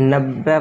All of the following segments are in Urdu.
90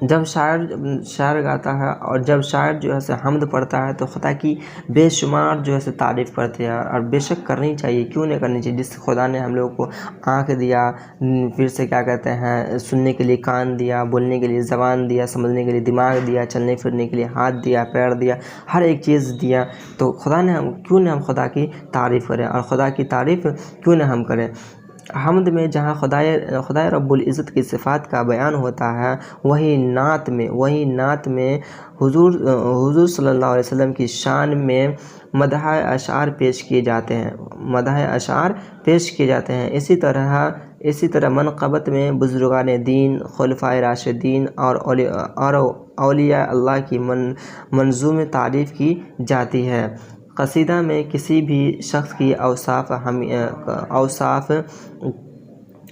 جب شاعر گاتا ہے اور جب شاعر جو ہے حمد پڑھتا ہے تو خدا کی بے شمار جو ہے تعریف کرتے ہیں، اور بے شک کرنی چاہیے، کیوں نہیں کرنی چاہیے؟ جس خدا نے ہم لوگوں کو آنکھ دیا، پھر سے کیا کہتے ہیں، سننے کے لیے کان دیا، بولنے کے لیے زبان دیا، سمجھنے کے لیے دماغ دیا، چلنے پھرنے کے لیے ہاتھ دیا، پیر دیا، ہر ایک چیز دیا، تو خدا نے کیوں نہ ہم خدا کی تعریف کریں، اور خدا کی تعریف کیوں نہ ہم کریں؟ حمد میں جہاں خدائے رب العزت کی صفات کا بیان ہوتا ہے، وہی نعت میں حضور صلی اللہ علیہ وسلم کی شان میں مدح اشعار پیش کیے جاتے ہیں، اسی طرح منقبت میں بزرگان دین، خلفائے راشدین اور اولیاء اللہ کی منظوم تعریف کی جاتی ہے۔ قصیدہ میں کسی بھی شخص کی اوصاف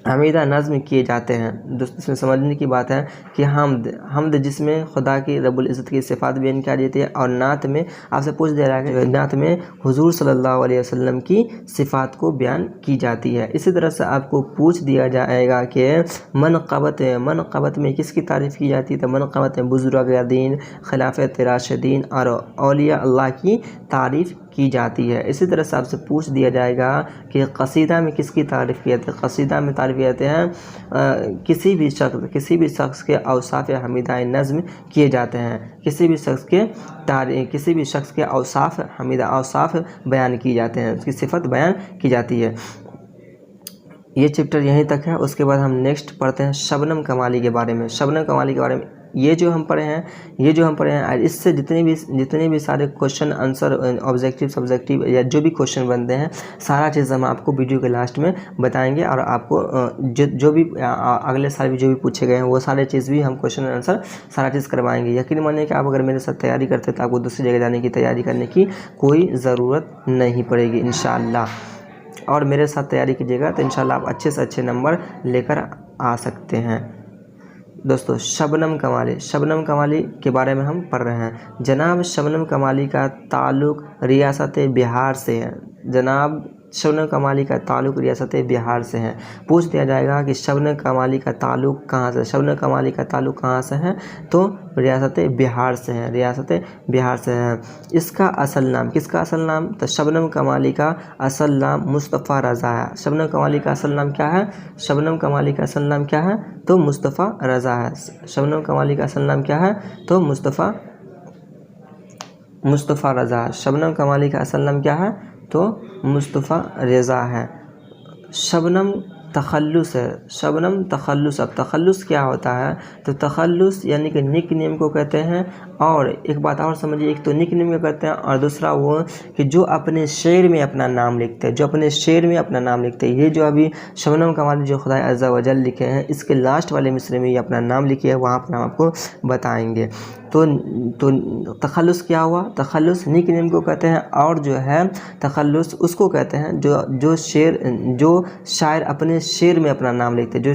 حمیدہ نظم کیے جاتے ہیں۔ دوستوں، اس میں سمجھنے کی بات ہے کہ حمد جس میں خدا کی رب العزت کی صفات بیان کیا جاتی ہے، اور نعت میں آپ سے پوچھ دیا رہا ہے کہ نعت میں حضور صلی اللہ علیہ وسلم کی صفات کو بیان کی جاتی ہے۔ اسی طرح سے آپ کو پوچھ دیا جائے گا کہ منقبت میں کس کی تعریف کی جاتی ہے؟ تو منقبت میں بزرگ دین، خلفائے راشدین اور اولیاء اللہ کی تعریف کی جاتی ہے۔ اسی طرح سے آپ سے پوچھ دیا جائے گا کہ قصیدہ میں کس کی تعریف کی جاتی ہے؟ قصیدہ میں تعریف کیے ہیں کسی بھی شخص کے اوصاف حمیدہ نظم کیے جاتے ہیں، کسی بھی شخص کے اوصاف بیان کیے جاتے ہیں، اس کی صفت بیان کی جاتی ہے۔ یہ چیپٹر یہیں تک ہے۔ اس کے بعد ہم نیکسٹ پڑھتے ہیں شبنم کمالی کے بارے میں۔ شبنم کمالی کے بارے میں یہ جو ہم پڑھے ہیں اور اس سے جتنے بھی سارے کوشچن آنسر، آبجیکٹیو سبجیکٹیو یا جو بھی کوشچن بنتے ہیں، سارا چیز ہم آپ کو ویڈیو کے لاسٹ میں بتائیں گے، اور آپ کو جو بھی اگلے سال بھی جو بھی پوچھے گئے ہیں وہ سارے چیز بھی ہم کوشچن آنسر سارا چیز کروائیں گے۔ یقین مانیے کہ آپ اگر میرے ساتھ تیاری کرتے تو آپ کو دوسری جگہ جانے کی تیاری کرنے کی کوئی ضرورت نہیں پڑے گی انشاءاللہ، اور میرے ساتھ تیاری کیجیے گا تو انشاءاللہ آپ اچھے سے اچھے نمبر لے کر آ سکتے ہیں۔ دوستو، شبنم کمالی کے بارے میں ہم پڑھ رہے ہیں۔ جناب شبنم کمالی کا تعلق ریاست بہار سے ہے۔ پوچھ دیا جائے گا کہ شبنم کمالی کا تعلق کہاں سے ہے؟ تو ریاست بہار سے ہے۔ اس کا اصل نام تو شبنم کمالی کا اصل نام مصطفیٰ رضا ہے۔ شبنم کمالی کا اصل نام کیا ہے؟ تو مصطفیٰ رضا ہے۔ شبنم کمالی کا اصل نام کیا ہے؟ تو مصطفیٰ رضا ہے۔ شبنم کمالی کا اصل نام کیا ہے؟ تو مصطفیٰ رضا ہے۔ شبنم تخلص ہے۔ اب تخلص کیا ہوتا ہے؟ تو تخلص یعنی کہ نک نیم کو کہتے ہیں، اور ایک بات اور سمجھیے، ایک تو نک نیم کو کہتے ہیں، اور دوسرا وہ کہ جو اپنے شعر میں اپنا نام لکھتے ہیں، یہ جو ابھی شبنم کمالی جو خدا عز و جل لکھے ہیں، اس کے لاسٹ والے مصرے میں یہ اپنا نام لکھے ہیں، وہاں پر ہم آپ کو بتائیں گے۔ تو تخلص کیا ہوا؟ تخلص نک نیم کو کہتے ہیں، اور جو ہے تخلص اس کو کہتے ہیں جو شاعر اپنے شعر میں اپنا نام لکھتے ہیں، جو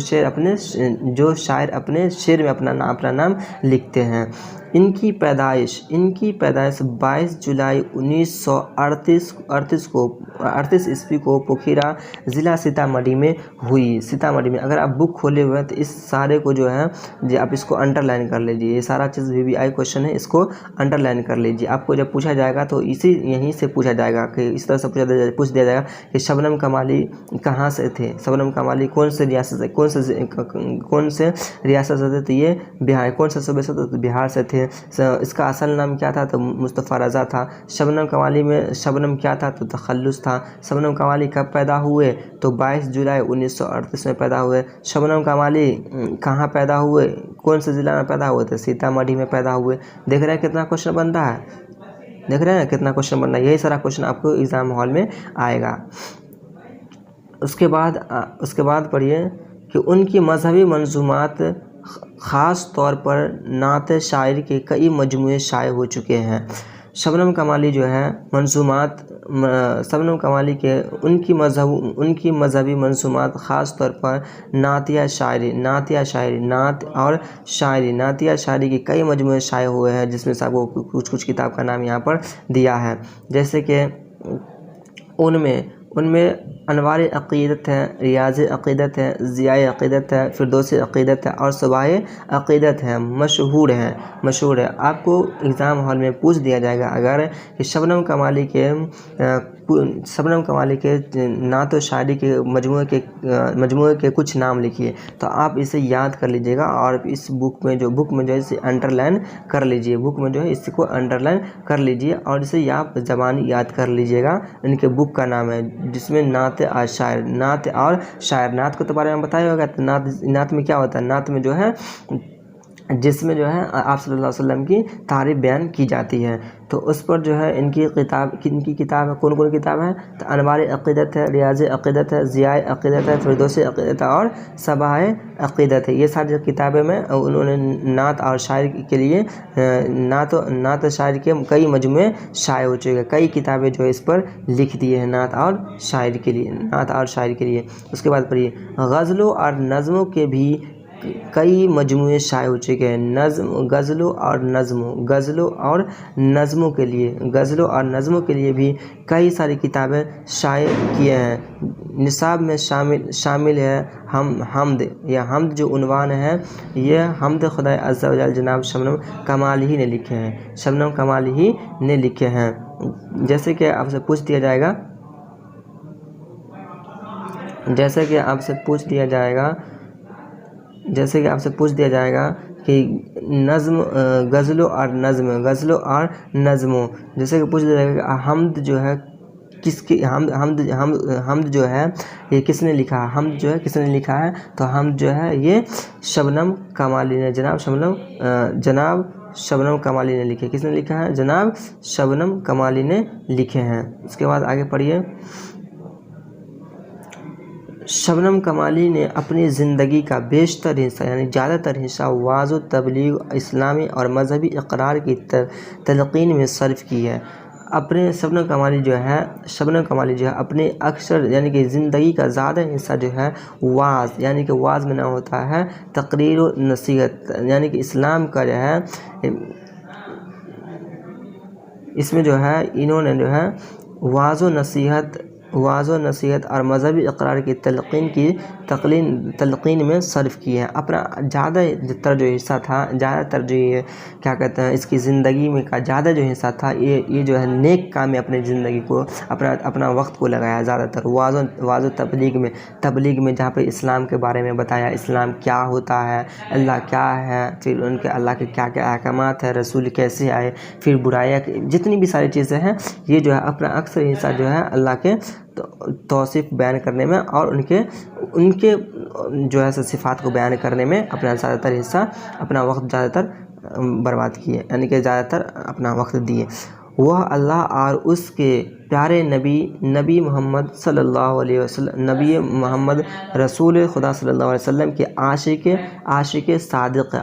شاعر اپنے شعر میں اپنا نام لکھتے ہیں۔ ان کی پیدائش 22 جولائی 1938 عیسوی کو پوکھیرا ضلع سیتامڑھی میں ہوئی۔ اگر آپ بک کھولے ہوئے ہیں تو اس سارے کو جو ہے آپ اس کو انڈر لائن کر لیجیے، یہ سارا چیز بھی آئی کوشچن ہے، اس کو انڈر لائن کر لیجیے۔ آپ کو جب پوچھا جائے گا تو یہیں سے پوچھا جائے گا، کہ اس طرح سے پوچھ دیا جائے گا کہ شبنم کمالی کہاں سے تھے، شبنم کمالی کون سے ریاست سے تھے؟ تو یہ بہار۔ کون سے صوبے سے؟ تو بہار سے تھے۔ اس کا اصل نام کیا تھا؟ تو مصطفیٰ رضا تھا۔ شبنم کمالی میں شبنم کیا تھا؟ تو تخلص تھا۔ شبنم کمالی کب پیدا ہوئے؟ تو 22 جولائی 1938 میں پیدا ہوئے۔ شبنم کمالی کہاں پیدا ہوئے؟ کون سے ضلع میں پیدا ہوئے تھے؟ سیتامڑھی میں پیدا ہوئے۔ دیکھ رہے ہیں کتنا کوشچن بن رہا ہے؟ یہی سارا کوشچن آپ کو ایگزام ہال میں آئے گا۔ اس کے بعد پڑھیے کہ ان کی مذہبی منظومات، خاص طور پر نعت شاعری کے کئی مجموعے شائع ہو چکے ہیں۔ شبنم کمالی جو ہے ان کی مذہبی منظومات، خاص طور پر نعتیہ شاعری کے کئی مجموعے شائع ہوئے ہیں، جس میں سے آپ کو کچھ کتاب کا نام یہاں پر دیا ہے، جیسے کہ ان میں انوار عقیدت ہے، ریاض عقیدت ہے، ضیاء عقیدت ہے، فردوس عقیدت ہے اور صباح عقیدت ہے، مشہور ہے۔ آپ کو ایگزام ہال میں پوچھ دیا جائے گا اگر کہ شبنم کمالی کے نعت و شاعری کے مجموعے کے کچھ نام لکھیے، تو آپ اسے یاد کر لیجیے گا اور اس بک میں جو ہے اسے انڈر لائن کر لیجیے، بک میں جو ہے اس کو انڈر لائن کر لیجیے اور اسے آپ زبانی یاد کر لیجیے گا۔ ان کے بک کا نام ہے جس میں نعت اور شاعر، نعت کو تو بارے میں بتایا ہوگا، نعت میں کیا ہوتا ہے، نعت میں جو ہے جس میں جو ہے آپ صلی اللہ علیہ وسلم کی تعریف بیان کی جاتی ہے، تو اس پر جو ہے ان کی کتاب ہے، کون کتاب ہے، تو انوار عقیدت ہے، ریاض عقیدت ہے، ضیاء عقیدت ہے، فردوس عقیدت ہے اور صباح عقیدت ہے۔ یہ ساری کتابیں میں انہوں نے نعت اور شاعر کے لیے نعت و شاعر کے کئی مجموعے شائع ہو چکے ہیں، کئی کتابیں جو ہے اس پر لکھ دی ہیں نعت اور شاعر کے لیے۔ اس کے بعد پڑھیے غزلوں اور نظموں کے بھی کئی مجموعے شائع ہو چکے ہیں، غزلوں اور نظموں کے لیے بھی کئی ساری کتابیں شائع کیے ہیں۔ نصاب میں شامل ہے حمد، یہ حمد جو عنوان ہے یہ حمد خدا عز و جل جناب شبنم کمالی ہی نے لکھے ہیں۔ جیسے کہ آپ سے پوچھ دیا جائے گا کہ غزلوں اور نظموں، جیسے کہ پوچھ دیا جائے گا حمد جو ہے حمد جو ہے یہ کس نے لکھا ہے، تو حمد جو ہے یہ شبنم کمالی نے، جناب شبنم کمالی نے لکھے۔ کس نے لکھا ہے؟ جناب شبنم کمالی نے لکھے ہیں۔ اس کے بعد آگے پڑھیے شبنم کمالی نے اپنی زندگی کا بیشتر حصہ یعنی زیادہ تر حصہ وعظ و تبلیغ، اسلامی اور مذہبی اقرار کی تلقین میں صرف کی ہے۔ شبنم کمالی جو ہے اپنے اکثر یعنی کہ زندگی کا زیادہ حصہ جو ہے وعظ یعنی کہ وعظ میں نہ ہوتا ہے تقریر و نصیحت یعنی کہ اسلام کا جو ہے اس میں جو ہے انہوں نے جو ہے وعظ و نصیحت اور مذہبی اقرار کی تلقین میں صرف کی ہے۔ اپنا زیادہ تر جو حصہ تھا اس کی زندگی میں کا زیادہ جو حصہ تھا یہ جو ہے نیک کام میں اپنی زندگی کو اپنا وقت کو لگایا، زیادہ تر وعظ و تبلیغ میں جہاں پہ اسلام کے بارے میں بتایا، اسلام کیا ہوتا ہے، اللہ کیا ہے، پھر ان کے اللہ کے کیا کیا احکامات ہیں، رسول کیسے آئے، پھر برائیاں، جتنی بھی ساری چیزیں ہیں، یہ جو ہے اپنا اکثر حصہ جو ہے اللہ کے توصیف بیان کرنے میں اور ان کے جو ہے صفات کو بیان کرنے میں اپنا زیادہ تر حصہ اپنا وقت زیادہ تر برباد کیے، یعنی کہ زیادہ تر اپنا وقت دیے۔ وہ اللہ اور اس کے پیارے نبی محمد صلی اللہ علیہ وسلم، نبی محمد رسول خدا صلی اللہ علیہ وسلم کے عاشق صادق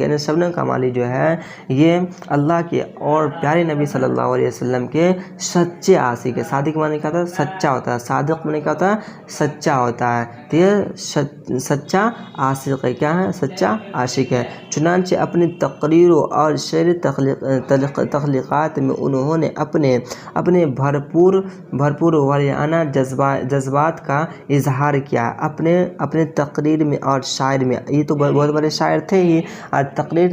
یعنی شبنم کمالی جو ہے یہ اللہ کے اور پیارے نبی صلی اللہ علیہ وسلم کے سچے عاشق ہے۔ صادق معنی کیا ہوتا ہے؟ سچا ہوتا ہے۔ صادق معنی کیا ہوتا ہے؟ سچا ہوتا ہے۔ تو یہ سچا عاشق ہے، کیا ہے؟ سچا عاشق ہے۔ چنانچہ اپنی تقریروں اور شعر تخلیقات میں انہوں نے اپنے بھرپور ولیانہ جذبات کا اظہار کیا۔ اپنے تقریر میں اور شاعر میں، یہ تو بہت بڑے شاعر تھے ہی، اور تقریر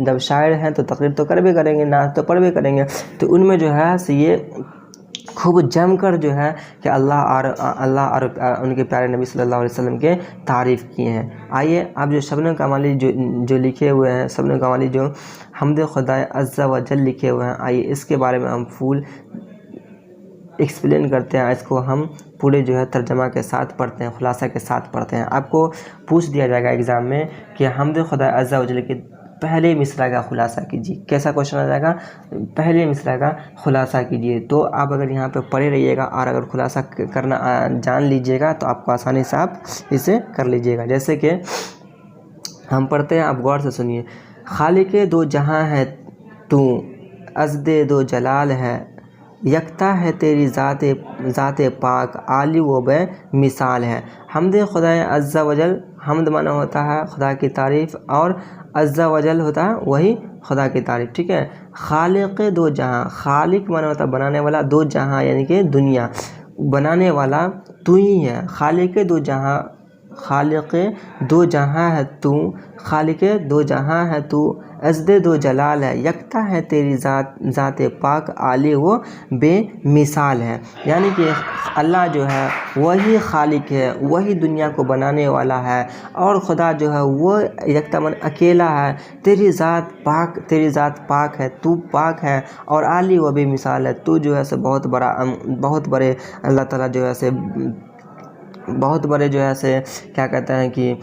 جب شاعر ہیں تو تقریر تو کربے کریں گے، نعت تو پڑھبے کریں گے، تو ان میں جو ہے یہ خوب جم کر جو ہے کہ اللہ اور ان کے پیارے نبی صلی اللہ علیہ وسلم کے تعریف کیے ہیں۔ آئیے اب جو شبنم کمالی جو لکھے ہوئے ہیں، شبنم کمالی جو حمد خدا عز و جل لکھے ہوئے ہیں، آئیے اس کے بارے میں ہم فل ایکسپلین کرتے ہیں، اس کو ہم پورے جو ہے ترجمہ کے ساتھ پڑھتے ہیں، خلاصہ کے ساتھ پڑھتے ہیں۔ آپ کو پوچھ دیا جائے گا ایگزام میں کہ حمد خدا عز و جل کے پہلے مصرع کا خلاصہ کیجیے، کیسا کوشچن آ جائے گا؟ پہلے مصرع کا خلاصہ کیجیے۔ تو آپ اگر یہاں پہ پڑھے رہیے گا اور اگر خلاصہ کرنا جان لیجیے گا تو آپ کو آسانی سے آپ اسے کر لیجیے گا۔ جیسے کہ ہم پڑھتے ہیں، آپ غور سے سنیے۔ خالق دو جہاں ہے تو، ازد دو جلال ہے، یکتا ہے تیری ذات پاک، عالی و بے مثال ہے۔ حمد خدا عز و جل، حمد معنی ہوتا ہے خدا کی تعریف، اور عز و جل ہوتا ہے وہی خدا کی تعریف، ٹھیک ہے۔ خالق دو جہاں، خالق معنی ہوتا ہے بنانے والا، دو جہاں یعنی کہ دنیا، بنانے والا تو ہی ہے، خالق دو جہاں ہے تو، خالق دو جہاں ہے تو، عزد دو جلال ہے، یکتا ہے تیری ذات پاک، عالی و بے مثال ہے۔ یعنی کہ اللہ جو ہے وہی خالق ہے، وہی دنیا کو بنانے والا ہے، اور خدا جو ہے وہ یکتا من اکیلا ہے۔ تیری ذات پاک ہے، تو پاک ہے اور عالی و بے مثال ہے، تو جو ہے سے بہت بڑے اللہ تعالیٰ جو ہے سے بہت بڑے جو ہے سے کیا کہتے ہیں کہ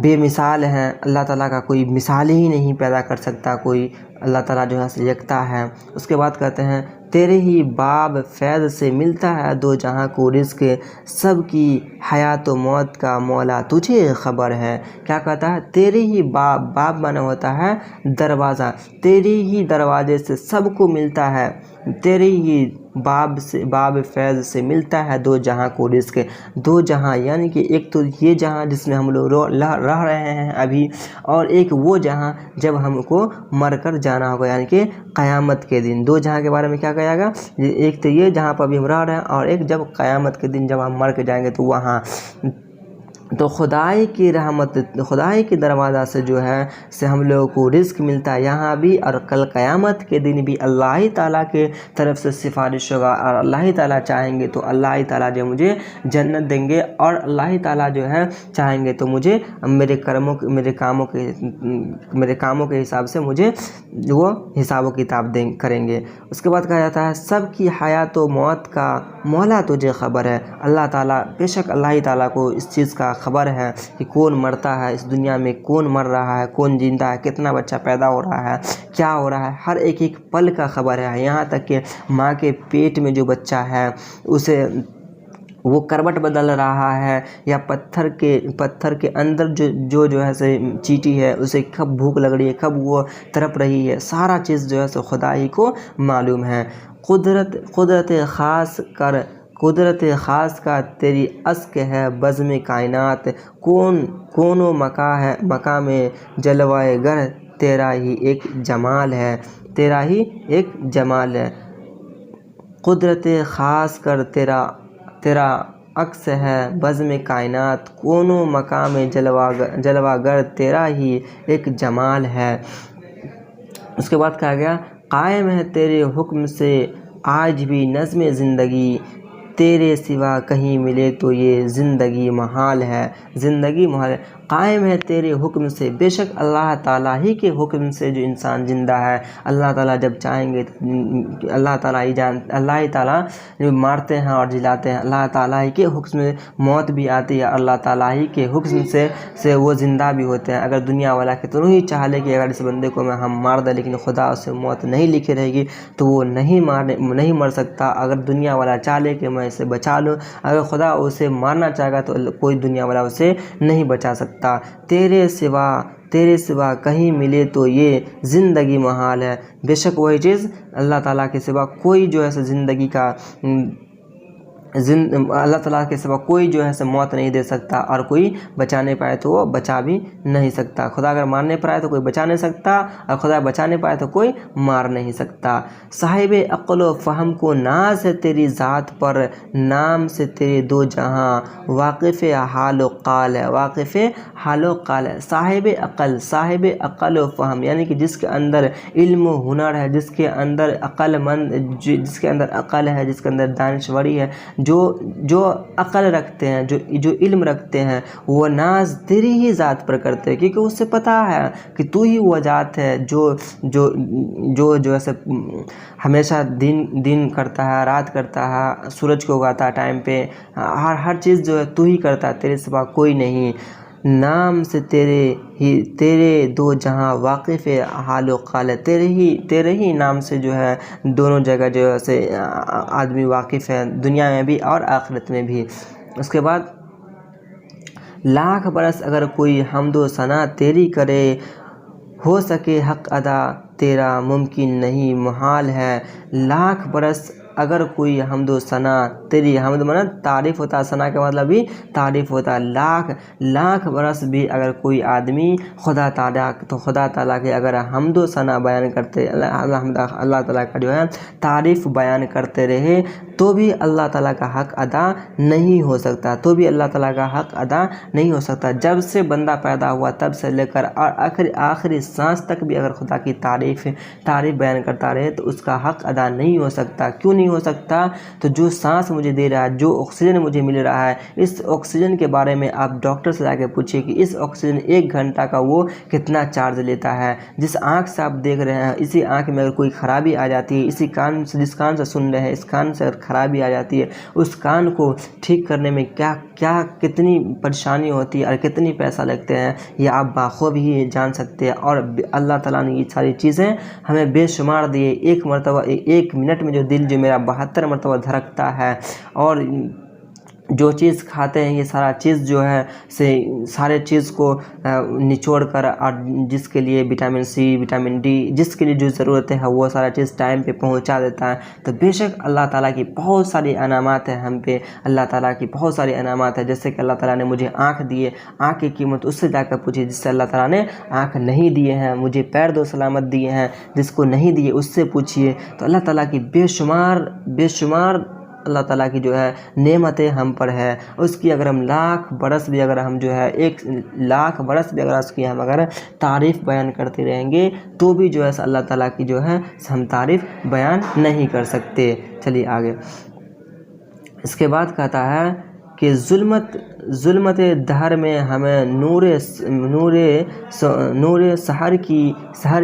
بے مثال ہیں۔ اللہ تعالیٰ کا کوئی مثال ہی نہیں پیدا کر سکتا کوئی، اللہ تعالیٰ جو ہے سے یکتا ہے۔ اس کے بعد کہتے ہیں تیرے ہی باب فیض سے ملتا ہے دو جہاں کو رزق، سب کی حیات و موت کا مولا تجھے خبر ہے۔ کیا کہتا ہے؟ تیرے ہی باب مانا ہوتا ہے دروازہ، تیرے ہی دروازے سے سب کو ملتا ہے، تیرے ہی باب فیض سے ملتا ہے دو جہاں کو رزق۔ دو جہاں یعنی کہ ایک تو یہ جہاں جس میں ہم لوگ رہ رہے ہیں ابھی، اور ایک وہ جہاں جب ہم کو مر کر جانا ہوگا، یعنی کہ قیامت کے دن۔ دو جہاں کے بارے میں کیا کہا گا؟ ایک تو یہ جہاں پر ابھی ہم رہ رہے ہیں، اور ایک جب قیامت کے دن جب ہم مر کے جائیں گے تو وہاں۔ تو خدائی کی رحمت، خدائی کے دروازہ سے جو ہے سے ہم لوگوں کو رزق ملتا ہے یہاں بھی، اور کل قیامت کے دن بھی اللہ ہی تعالیٰ کے طرف سے سفارش ہوگا، اور اللہ ہی تعالیٰ چاہیں گے تو اللہ ہی تعالیٰ جو مجھے جنت دیں گے، اور اللہ ہی تعالیٰ جو ہے چاہیں گے تو مجھے میرے کاموں کے حساب سے مجھے وہ حساب و کتاب کریں گے۔ اس کے بعد کہا جاتا ہے سب کی حیات و موت کا مولا تجھے خبر ہے۔ اللہ تعالیٰ، بے شک اللہ ہی تعالیٰ کو اس چیز کا خبر ہے کہ کون مرتا ہے اس دنیا میں، کون مر رہا ہے، کون زندہ ہے، کتنا بچہ پیدا ہو رہا ہے، کیا ہو رہا ہے، ہر ایک پل کا خبر ہے۔ یہاں تک کہ ماں کے پیٹ میں جو بچہ ہے اسے وہ کروٹ بدل رہا ہے، یا پتھر کے اندر جو ہے سے چیٹی ہے، اسے کب بھوک لگ رہی ہے، کب وہ تڑپ رہی ہے، سارا چیز جو ہے سے خدا ہی کو معلوم ہے۔ قدرت خاص کا تیری اشک ہے بزم کائنات، کون و مقام جلوہ گر تیرا ہی ایک جمال ہے، تیرا ہی ایک جمال ہے۔ قدرت خاص کر تیرا عکس ہے بزم کائنات، کون و مقام جلوہ گر تیرا ہی ایک جمال ہے۔ اس کے بعد کہا گیا قائم ہے تیرے حکم سے آج بھی نظم زندگی، تیرے سوا کہیں ملے تو یہ زندگی محال ہے، زندگی محال ہے۔ قائم ہے تیرے حکم سے، بے شک اللہ تعالیٰ ہی کے حکم سے جو انسان زندہ ہے، اللہ تعالیٰ جب چاہیں گے اللہ تعالیٰ جو مارتے ہیں اور جلاتے ہیں، اللہ تعالیٰ ہی کے حکم سے موت بھی آتی ہے، اللہ تعالیٰ ہی کے حکم سے وہ زندہ بھی ہوتے ہیں۔ اگر دنیا والا کتنوں ہی چاہ لے کہ اگر اس بندے کو ہم مار دیں، لیکن خدا اسے موت نہیں لکھی رہے گی تو وہ نہیں مر سکتا۔ اگر دنیا والا چاہ لے کہ میں اسے بچا لوں، اگر خدا اسے مارنا چاہے گا تو کوئی دنیا والا اسے نہیں بچا سکتا۔ تیرے سوا کہیں ملے تو یہ زندگی محال ہے، بے شک وہی چیز اللہ تعالیٰ کے سوا کوئی جو ہے زندگی کا اللہ تعالیٰ کے سوا کوئی جو ہے موت نہیں دے سکتا، اور کوئی بچانے پائے تو وہ بچا بھی نہیں سکتا۔ خدا اگر مارنے پائے تو کوئی بچا نہیں سکتا، اور خدا بچانے پائے تو کوئی مار نہیں سکتا۔ صاحب عقل و فہم کو ناز ہے تیری ذات پر، نام سے تیرے دو جہاں واقف حال و قال ہے، واقف حال و قال ہے۔ صاحب عقل و فہم یعنی کہ جس کے اندر علم و ہنر ہے، جس کے اندر عقل ہے، جس کے اندر دانشوری ہے، جو عقل رکھتے ہیں، جو علم رکھتے ہیں، وہ ناز تیری ہی ذات پر کرتے ہیں، کیونکہ اس سے پتہ ہے کہ تو ہی وہ ذات ہے جو ایسے ہمیشہ دن کرتا ہے، رات کرتا ہے، سورج کو اگاتا ہے ٹائم پہ، ہر چیز جو ہے تو ہی کرتا ہے، تیرے سوا کوئی نہیں۔ نام سے تیرے دو جہاں واقف حال و قال ہے، تیرے ہی نام سے جو ہے دونوں جگہ جو ہے آدمی واقف ہے، دنیا میں بھی اور آخرت میں بھی۔ اس کے بعد لاکھ برس اگر کوئی حمد و ثنا تیری کرے، ہو سکے حق ادا تیرا ممکن نہیں محال ہے۔ لاکھ برس اگر کوئی حمد و ثنا تیری حمد مانا تعریف ہوتا ہے، ثنا کا مطلب بھی تعریف ہوتا ہے، لاکھ برس بھی اگر کوئی آدمی خدا تعالیٰ کے اگر حمد و ثنا بیان کرتے، اللہ تعالیٰ کا جو ہے تعریف بیان کرتے رہے تو بھی اللہ تعالیٰ کا حق ادا نہیں ہو سکتا، تو بھی اللہ تعالیٰ کا حق ادا نہیں ہو سکتا۔ جب سے بندہ پیدا ہوا تب سے لے کر آخری سانس تک بھی اگر خدا کی تعریف بیان کرتا رہے تو اس کا حق ادا نہیں ہو سکتا۔ کیوں نہیں ہو سکتا؟ تو جو سانس مجھے دے رہا ہے، جو آکسیجن مجھے مل رہا ہے، اس آکسیجن کے بارے میں آپ ڈاکٹر سے جا کے پوچھیے کہ اس آکسیجن 1 گھنٹہ کا وہ کتنا چارج لیتا ہے۔ جس آنکھ سے آپ دیکھ رہے ہیں، اسی آنکھ میں اگر کوئی خرابی آ جاتی ہے، اسی کان سے جس کان سے سن رہے ہیں، اس کان سے اگر خرابی آ جاتی ہے، اس کان کو ٹھیک کرنے میں کتنی پریشانی ہوتی ہے اور کتنی پیسہ لگتے ہیں، یہ آپ بخوب ہی جان سکتے ہیں۔ اور اللہ تعالیٰ نے یہ ساری چیزیں ہمیں بے شمار دیے۔ ایک مرتبہ 1 منٹ میں جو دل جو میرا 72 مرتبہ دھڑکتا ہے، اور جو چیز کھاتے ہیں یہ سارا چیز جو ہے سارے چیز کو نچوڑ کر، اور جس کے لیے وٹامن سی، وٹامن ڈی، جس کے لیے جو ضرورت ہے وہ سارا چیز ٹائم پہ پہنچا دیتا ہے۔ تو بے شک اللہ تعالیٰ کی بہت ساری انعامات ہیں ہم پہ، اللہ تعالیٰ کی بہت ساری انعامات ہیں۔ جیسے کہ اللہ تعالیٰ نے مجھے آنکھ دیے، آنکھ کی قیمت اس سے جا کر پوچھیے جس سے اللہ تعالیٰ نے آنکھ نہیں دیے ہیں۔ مجھے پیر 2 سلامت دیے ہیں، جس کو نہیں دیے اس سے پوچھیے۔ تو اللہ تعالیٰ کی بے شمار اللہ تعالیٰ کی جو ہے نعمتیں ہم پر ہے، اس کی اگر ہم لاکھ برس بھی اگر ہم جو ہے 1 لاکھ برس بھی اگر اس کی ہم اگر تعریف بیان کرتے رہیں گے تو بھی جو ہے اللہ تعالیٰ کی جو ہے ہم تعریف بیان نہیں کر سکتے۔ چلیے آگے، اس کے بعد کہتا ہے کہ ظلمت دہر میں ہمیں نور سحر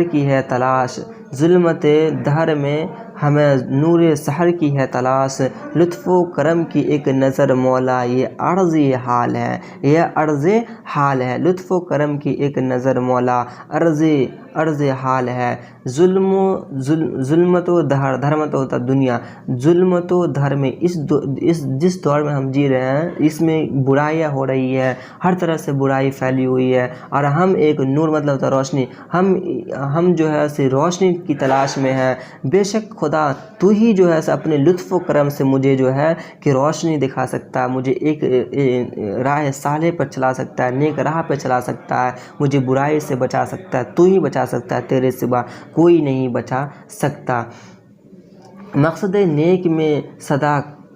کی ہے تلاش، ظلمت دہر میں ہمیں نور سحر کی ہے تلاش، لطف و کرم کی ایک نظر مولا یہ عرض حال ہے، لطف و کرم کی ایک نظر مولا عرض حال ہے۔ ظلمت و دہر، دھرمت ہوتا دنیا، ظلمت و دہر میں جس دور میں ہم جی رہے ہیں اس میں برائیاں ہو رہی ہے، ہر طرح سے برائی پھیلی ہوئی ہے، اور ہم ایک نور مطلب ہوتا روشنی، ہم جو ہے روشنی کی تلاش میں ہیں۔ بے شک خدا تو ہی جو ہے اپنے لطف و کرم سے مجھے جو ہے کہ روشنی دکھا سکتا ہے، مجھے ایک راہ صالح پر چلا سکتا ہے، نیک راہ پہ چلا سکتا ہے، مجھے برائی سے بچا سکتا ہے، تو ہی بچا سکتا ہے، تیرے سوا کوئی نہیں بچا سکتا۔ مقصد نیک میں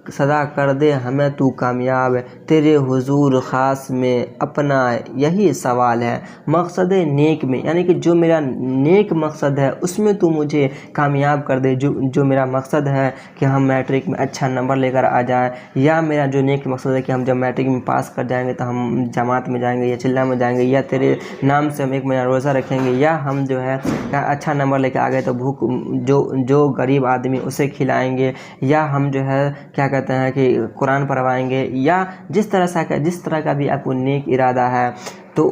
صدا کر دے ہمیں تو کامیاب، تیرے حضور خاص میں اپنا یہی سوال ہے۔ مقصد نیک میں یعنی کہ جو میرا نیک مقصد ہے اس میں تو مجھے کامیاب کر دے، جو میرا مقصد ہے کہ ہم میٹرک میں اچھا نمبر لے کر آ جائیں، یا میرا جو نیک مقصد ہے کہ ہم جب میٹرک میں پاس کر جائیں گے تو ہم جماعت میں جائیں گے یا چلہ میں جائیں گے، یا تیرے نام سے ہم 1 مہینہ روزہ رکھیں گے، یا ہم جو ہے اچھا نمبر لے کے آ گئے تو بھوک جو غریب آدمی اسے کھلائیں گے، یا ہم جو ہے کیا کہتے ہیں کہ قرآن پڑھوائیں گے، یا جس طرح کا بھی آپ کو نیک ارادہ ہے، تو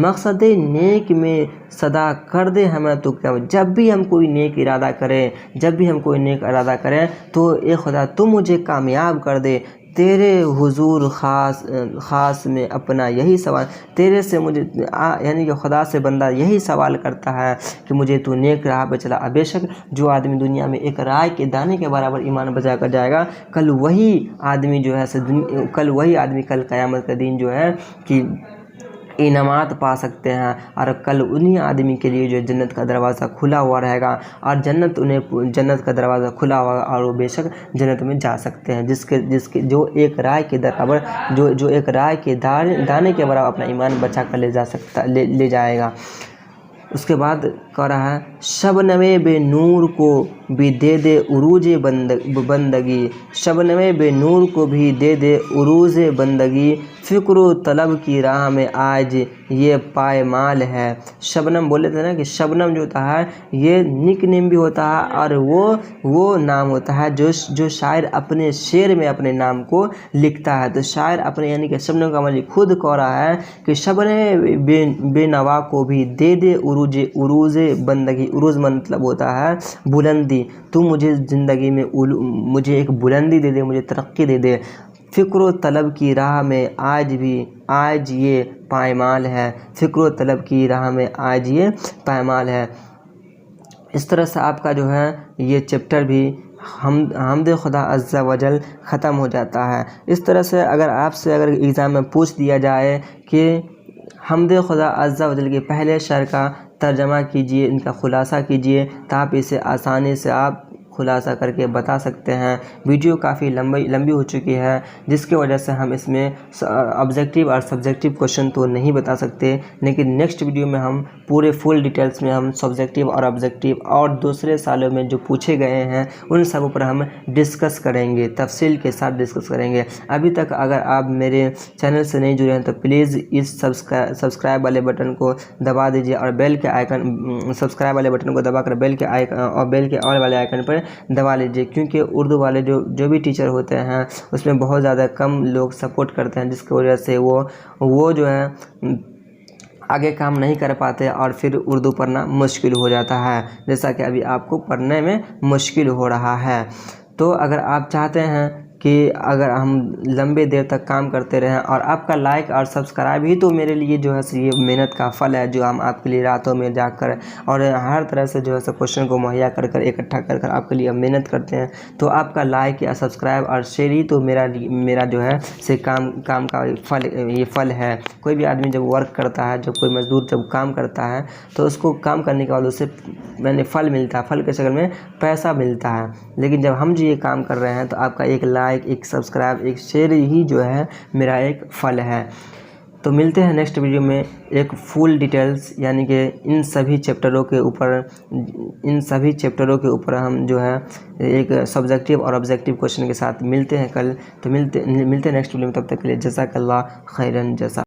مقصد نیک میں صدا کر دے ہمیں تو کیا۔ جب بھی ہم کوئی نیک ارادہ کریں تو اے خدا تو مجھے کامیاب کر دے، تیرے حضور خاص میں اپنا یہی سوال، تیرے سے مجھے یعنی کہ خدا سے بندہ یہی سوال کرتا ہے کہ مجھے تو نیک راہ پہ چلا۔ بے شک جو آدمی دنیا میں ایک رائے کے دانے کے برابر ایمان بچا کر جائے گا، کل وہی آدمی کل قیامت کا دن جو ہے کہ انعامات پا سکتے ہیں، اور کل انہی آدمی کے لیے جو جنت کا دروازہ کھلا ہوا رہے گا، اور جنت کا دروازہ کھلا ہوا اور وہ بے شک جنت میں جا سکتے ہیں، جو ایک رائے کے برابر جو ایک رائے کے دانے کے برابر اپنا ایمان بچا کر لے جائے گا۔ اس کے بعد کہہ رہا ہے شبنم بے نور کو بھی دے دے عروج بندگی، شبنم بے نور کو بھی دے دے عروج بندگی، فکر و طلب کی راہ میں آج یہ پائمال ہے۔ شبنم بولے تھے نا کہ شبنم جو ہوتا ہے یہ نک نیم بھی ہوتا ہے، اور وہ نام ہوتا ہے جو شاعر اپنے شعر میں اپنے نام کو لکھتا ہے۔ تو شاعر اپنے یعنی کہ شبنم کا مطلب خود کہہ رہا ہے کہ شبنم بے نوا کو بھی دے دے عروج بندگی، عروج مطلب ہوتا ہے بلندی، تو مجھے زندگی میں مجھے ایک بلندی دے دے، مجھے ترقی دے دے۔ فکر و طلب کی راہ میں آج یہ پائمال ہے، فکر و طلب کی راہ میں آج یہ پائمال ہے۔ اس طرح سے آپ کا جو ہے یہ چیپٹر بھی حمد خدا عز و جل ختم ہو جاتا ہے۔ اس طرح سے اگر آپ سے ایگزام میں پوچھ دیا جائے کہ حمد خدا عز و جل کے پہلے شعر کا ترجمہ کیجئے، ان کا خلاصہ کیجئے، تو آپ اسے آسانی سے آپ خلاصہ کر کے بتا سکتے ہیں۔ ویڈیو کافی لمبی ہو چکی ہے، جس کی وجہ سے ہم اس میں آبجیکٹیو اور سبجیکٹیو کوشچن تو نہیں بتا سکتے، لیکن نیکسٹ ویڈیو میں ہم پورے فل ڈیٹیلز میں ہم سبجیکٹیو اور آبجیکٹیو اور دوسرے سالوں میں جو پوچھے گئے ہیں ان سب پر ہم ڈسکس کریں گے، تفصیل کے ساتھ ڈسکس کریں گے۔ ابھی تک اگر آپ میرے چینل سے نہیں جڑے ہیں تو پلیز اس سبسکرائب والے بٹن کو دبا دیجیے اور بیل کے آئیکن سبسکرائب والے بٹن کو دبا کر بیل کے آئیکن اور بیل کے آل والے آئیکن پر دبا لیجیے، کیونکہ اردو والے جو بھی ٹیچر ہوتے ہیں اس میں بہت زیادہ کم لوگ سپورٹ کرتے ہیں، جس کی وجہ سے وہ جو ہے آگے کام نہیں کر پاتے اور پھر اردو پڑھنا مشکل ہو جاتا ہے، جیسا کہ ابھی آپ کو پڑھنے میں مشکل ہو رہا ہے۔ تو اگر آپ چاہتے ہیں کہ اگر ہم لمبے دیر تک کام کرتے رہیں، اور آپ کا لائک اور سبسکرائب ہی تو میرے لیے جو ہے یہ محنت کا پھل ہے، جو ہم آپ کے لیے راتوں میں جا کر اور ہر طرح سے جو ہے کوشچن کو مہیا کر اکٹھا کر آپ کے لیے محنت کرتے ہیں، تو آپ کا لائک یا سبسکرائب اور شیئر ہی تو میرا جو ہے سے کام کا یہ پھل ہے۔ کوئی بھی آدمی جب ورک کرتا ہے، جب کوئی مزدور جب کام کرتا ہے تو اس کو کام کرنے کے بعد اسے پھل ملتا ہے، پھل کے شکل میں پیسہ ملتا ہے، لیکن جب ہم جو یہ کام کر رہے ہیں تو آپ کا ایک لائک، ایک سبسکرائب، ایک شیئر ہی جو ہے میرا ایک پھل ہے۔ تو ملتے ہیں نیکسٹ ویڈیو میں ایک فل ڈیٹیلز، یعنی کہ ان سبھی چیپٹروں کے اوپر ہم جو ہے ایک سبجیکٹیو اور آبجیکٹیو کوشچن کے ساتھ ملتے ہیں کل۔ تو ملتے ہیں نیکسٹ ویڈیو میں، تب تک کے لیے جزاک اللہ خیرن جزا۔